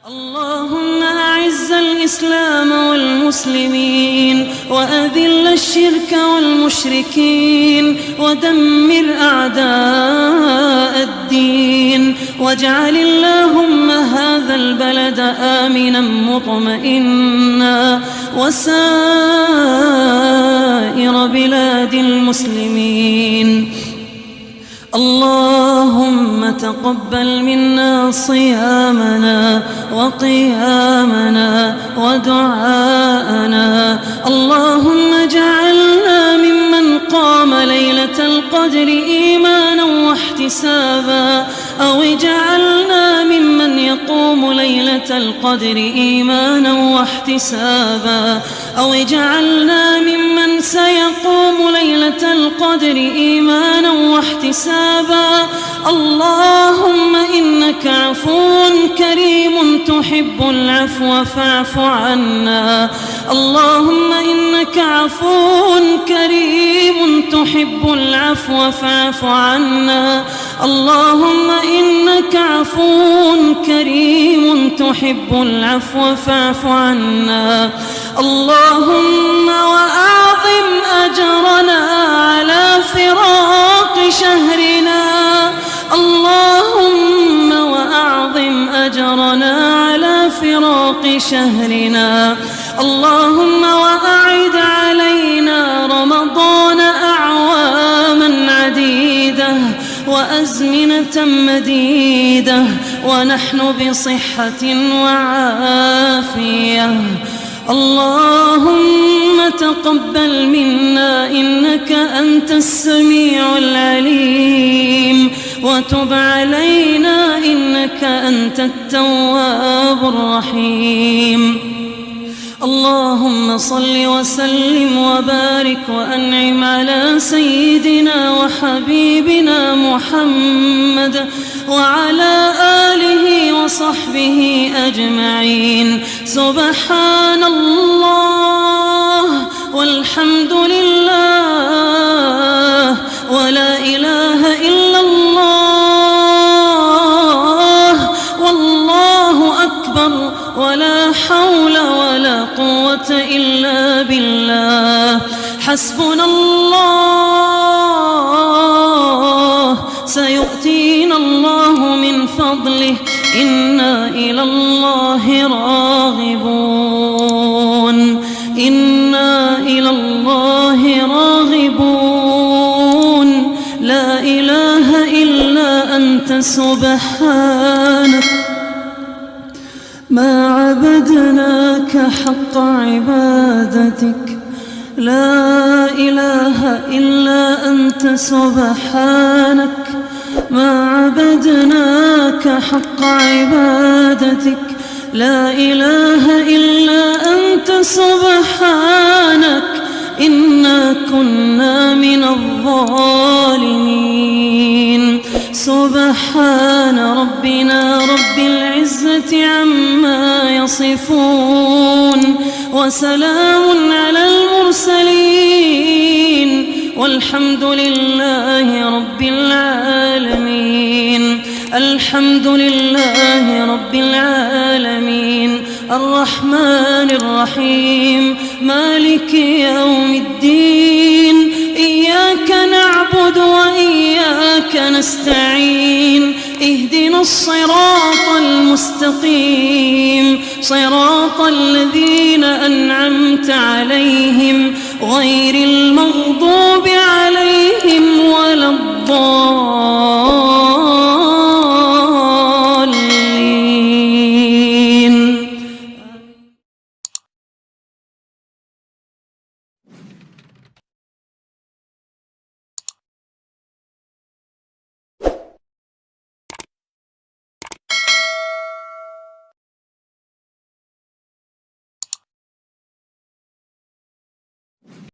اللهم أعز الإسلام والمسلمين وأذل الشرك والمشركين ودمر أعداء الدين، واجعل اللهم هذا البلد آمنا مطمئنا وسائر بلاد المسلمين. اللهم تقبل منا صيامنا وقيامنا ودعاءنا. اللهم اجعلنا ممن قام ليلة القدر إيمانا واحتسابا، أو اجعلنا ممن يقوم ليلة القدر إيمانا واحتسابا، أو اجعلنا ممن سيقوم ليلة القدر إيمانا واحتسابا. اللهم إنك عفو كريم تحب العفو فاعف عنا. اللهم إنك عفو كريم تحب العفو فاعف عنا. اللهم إنك عفو كريم تحب العفو فاعف عنا. اللهم وأعظم أجرنا على فراق شهرنا. اللهم وأعظم أجرنا على فراق شهرنا. اللهم وأعد علينا رمضان أعواما عديدة وأزمنة مديدة ونحن بصحة وعافية. اللهم تقبل منا إنك أنت السميع العليم، وتب علينا إنك أنت التواب الرحيم. اللهم صل وسلم وبارك وأنعم على سيدنا وحبيبنا محمد وعلى آله وصحبه أجمعين. سبحان الله والحمد لله ولا إله إلا الله والله أكبر ولا حول ولا قوة إلا بالله. حسبنا الله سيؤتينا الله من فضله، إنا إلى الله راغبون. إنا إلى الله راغبون. لا إله إلا أنت سبحانك ما عبدناك حق عبادتك. لا إله إلا أنت سبحانك ما عبدناك حق عبادتك. لا إله إلا أنت سبحانك إنا كنا من الظالمين. سبحان ربنا رب العزة عما يصفون، وسلام على المرسلين، والحمد لله رب العالمين. الحمد لله رب العالمين الرحمن الرحيم مالك يوم الدين. إياك نعبد وإياك نستعين. اهدنا الصراط المستقيم، صراط الذين أنعمت عليهم غير المغضوب عليهم ولا الضالين.